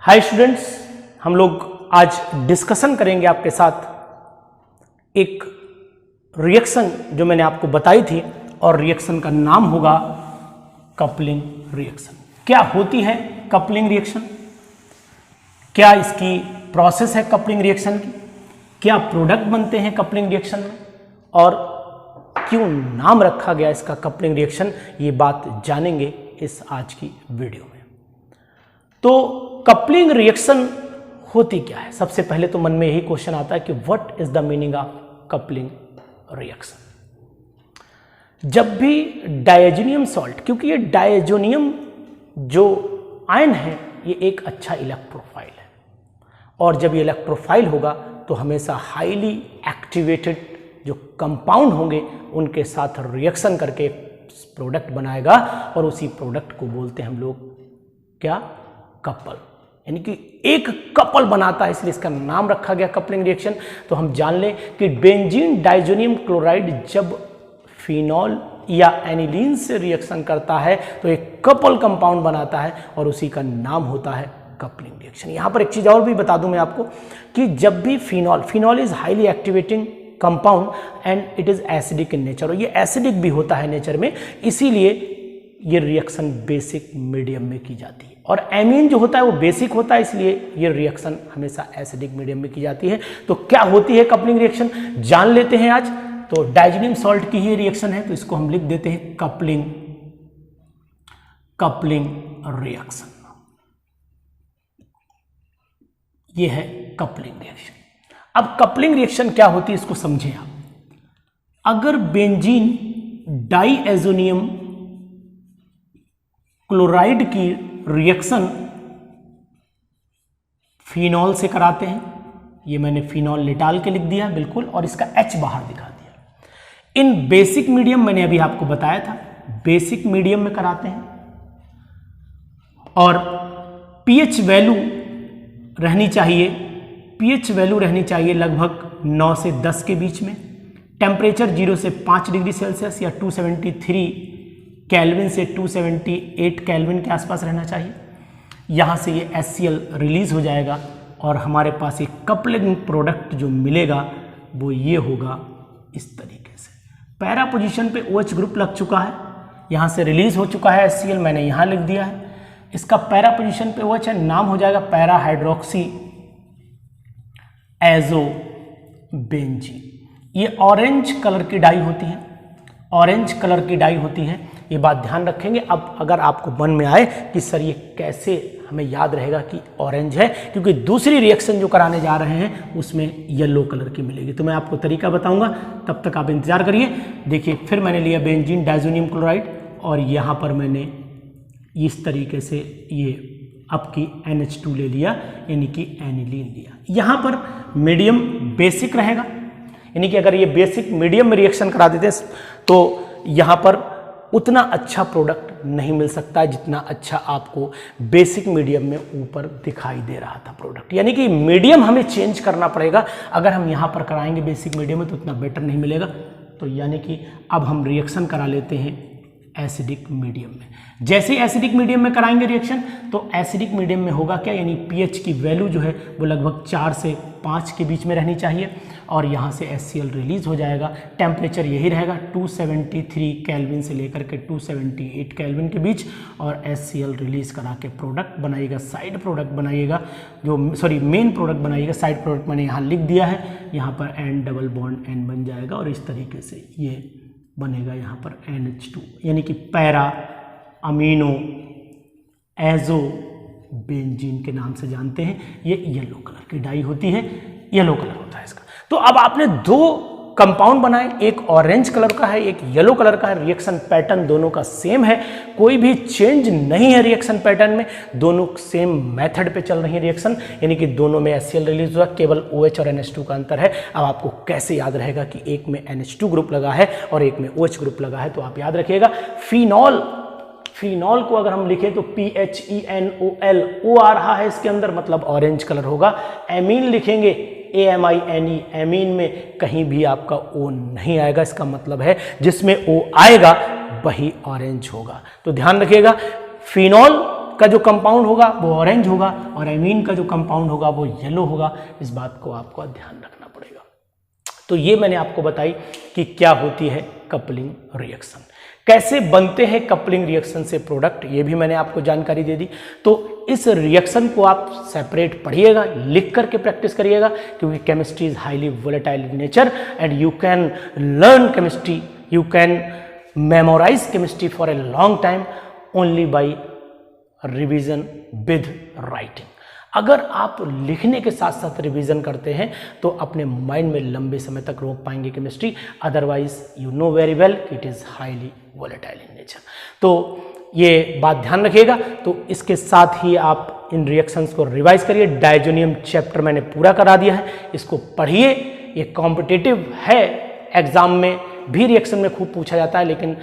Hi students, हम लोग आज डिस्कशन करेंगे आपके साथ एक रिएक्शन जो मैंने आपको बताई थी और रिएक्शन का नाम होगा कपलिंग रिएक्शन। क्या होती है कपलिंग रिएक्शन, क्या इसकी प्रोसेस है कपलिंग रिएक्शन की, क्या प्रोडक्ट बनते हैं कपलिंग रिएक्शन में और क्यों नाम रखा गया इसका कपलिंग रिएक्शन, ये बात जानेंगे इस आज की वीडियो में। तो कपलिंग रिएक्शन होती क्या है? सबसे पहले तो मन में यही क्वेश्चन आता है कि what is the meaning of coupling reaction. जब भी डायजोनियम सॉल्ट, क्योंकि ये डायजोनियम जो आयन है ये एक अच्छा इलेक्ट्रोफाइल है और जब ये इलेक्ट्रोफाइल होगा तो हमेशा हाईली एक्टिवेटेड जो कंपाउंड होंगे उनके साथ रिएक्शन करके प्रोडक्ट बनाएगा और उसी प्रोडक्ट को बोलते हैं हम लोग क्या, कपल, यानी कि एक कपल बनाता है, इसलिए इसका नाम रखा गया कपलिंग रिएक्शन। तो हम जान लें कि बेंजीन डाइजोनियम क्लोराइड जब फिनॉल या एनिलीन से रिएक्शन करता है तो एक कपल कंपाउंड बनाता है और उसी का नाम होता है कपलिंग रिएक्शन। यहां पर एक चीज और भी बता दूं मैं आपको कि जब भी phenol is highly activating compound and it is acidic in nature, और ये एसिडिक भी होता है नेचर में, इसीलिए ये रिएक्शन बेसिक मीडियम में की जाती है। और एमीन जो होता है वो बेसिक होता है, इसलिए ये रिएक्शन हमेशा एसिडिक मीडियम में की जाती है। तो क्या होती है कपलिंग रिएक्शन जान लेते हैं आज। तो डाइजोनियम सॉल्ट की ही रिएक्शन है तो इसको हम लिख देते हैं कपलिंग रिएक्शन। ये है कपलिंग रिएक्शन। अब कपलिंग रिएक्शन क्या होती है इसको समझें आप। अगर बेंजीन डाइएजोनियम क्लोराइड की रिएक्शन फिनॉल से कराते हैं, ये मैंने फिनॉल निटाल के लिख दिया बिल्कुल और इसका H बाहर दिखा दिया। इन बेसिक मीडियम मैंने अभी आपको बताया था, बेसिक मीडियम में कराते हैं और पीएच वैल्यू रहनी चाहिए लगभग 9 से 10 के बीच में। टेम्परेचर 0 से 5 डिग्री सेल्सियस या 273 केल्विन से 278 केल्विन के आसपास रहना चाहिए। यहाँ से ये HCl रिलीज हो जाएगा और हमारे पास एक कपलिंग प्रोडक्ट जो मिलेगा वो ये होगा इस तरीके से। पैरा पोजीशन पे OH ग्रुप लग चुका है, यहाँ से रिलीज हो चुका है HCl, मैंने यहाँ लिख दिया है। इसका पैरा पोजीशन पे OH है, नाम हो जाएगा पैरा हाइड्रोक्सी एजो बेंजीन। ये ऑरेंज कलर की डाई होती है, ये बात ध्यान रखेंगे। अब अगर आपको मन में आए कि सर ये कैसे हमें याद रहेगा कि ऑरेंज है, क्योंकि दूसरी रिएक्शन जो कराने जा रहे हैं उसमें येलो कलर की मिलेगी, तो मैं आपको तरीका बताऊंगा, तब तक आप इंतजार करिए। देखिए फिर मैंने लिया बेंजीन डाइजोनियम क्लोराइड और यहाँ पर मैंने इस तरीके से ये आपकी NH2 ले लिया, यानी कि एनिलीन लिया। यहाँ पर मीडियम बेसिक रहेगा, यानी कि अगर ये बेसिक मीडियम में रिएक्शन करा देते हैं तो यहाँ पर उतना अच्छा प्रोडक्ट नहीं मिल सकता है जितना अच्छा आपको बेसिक मीडियम में ऊपर दिखाई दे रहा था प्रोडक्ट, यानी कि मीडियम हमें चेंज करना पड़ेगा। अगर हम यहाँ पर कराएंगे बेसिक मीडियम में तो उतना बेटर नहीं मिलेगा। तो यानी कि अब हम रिएक्शन करा लेते हैं एसिडिक मीडियम में। जैसे एसिडिक मीडियम में कराएंगे रिएक्शन तो एसिडिक मीडियम में होगा क्या, यानी पीएच की वैल्यू जो है वो लगभग 4 से 5 के बीच में रहनी चाहिए और यहाँ से HCl रिलीज हो जाएगा। टेम्परेचर यही रहेगा 273 केल्विन से लेकर के 278 केल्विन के बीच और HCl रिलीज करा के प्रोडक्ट बनाइएगा, साइड प्रोडक्ट बनाइएगा, मेन प्रोडक्ट बनाइएगा। साइड प्रोडक्ट मैंने यहाँ लिख दिया है, यहाँ पर N डबल बॉन्ड N बन जाएगा और इस तरीके से ये बनेगा यहाँ पर NH2, यानी कि पैरा अमीनो एजो बेंजीन के नाम से जानते हैं। ये येलो कलर की डाई होती है, येलो कलर होता है इसका। तो अब आपने 2 कंपाउंड बनाए, एक ऑरेंज कलर का है, एक येलो कलर का है। रिएक्शन पैटर्न दोनों का सेम है, कोई भी चेंज नहीं है रिएक्शन पैटर्न में, दोनों सेम मेथड पे चल रही है रिएक्शन, यानी कि दोनों में HCl रिलीज हुआ, केवल OH और NH2 का अंतर है। अब आपको कैसे याद रहेगा कि एक में NH2 ग्रुप लगा है और एक में OH ग्रुप लगा है, तो आप याद रखिएगा फिनॉल को अगर हम लिखें तो PHENOL, O आ रहा है इसके अंदर, मतलब ऑरेंज कलर होगा। एमीन लिखेंगे AMINE, एमीन में कहीं भी आपका O नहीं आएगा, इसका मतलब है जिसमें O आएगा वही ऑरेंज होगा। तो ध्यान रखिएगा, फिनॉल का जो कंपाउंड होगा वो ऑरेंज होगा और एमीन का जो कंपाउंड होगा वो येलो होगा। इस बात को आपको ध्यान रखना पड़ेगा। तो ये मैंने आपको बताई कि क्या होती है कपलिंग रिएक्शन, कैसे बनते हैं कपलिंग रिएक्शन से प्रोडक्ट, ये भी मैंने आपको जानकारी दे दी। तो इस रिएक्शन को आप सेपरेट पढ़िएगा, लिख करके प्रैक्टिस करिएगा, क्योंकि chemistry is highly volatile in nature and you can learn chemistry, you can memorise chemistry for a long time only by revision with writing. अगर आप लिखने के साथ साथ रिवीजन करते हैं तो अपने माइंड में लंबे समय तक रोक पाएंगे chemistry, otherwise you know very well it is highly volatile in nature. तो ये बात ध्यान रखिएगा। तो इसके साथ ही आप इन रिएक्शंस को रिवाइज करिए। डायजोनियम चैप्टर मैंने पूरा करा दिया है, इसको पढ़िए। ये कॉम्पिटिटिव है, एग्जाम में भी रिएक्शन में खूब पूछा जाता है, लेकिन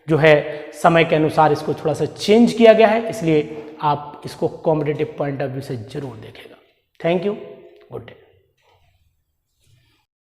जो है समय के अनुसार इसको थोड़ा सा चेंज किया गया है, इसलिए आप इसको कॉम्पिटिटिव पॉइंट ऑफ व्यू से जरूर देखेगा। Thank you, good day.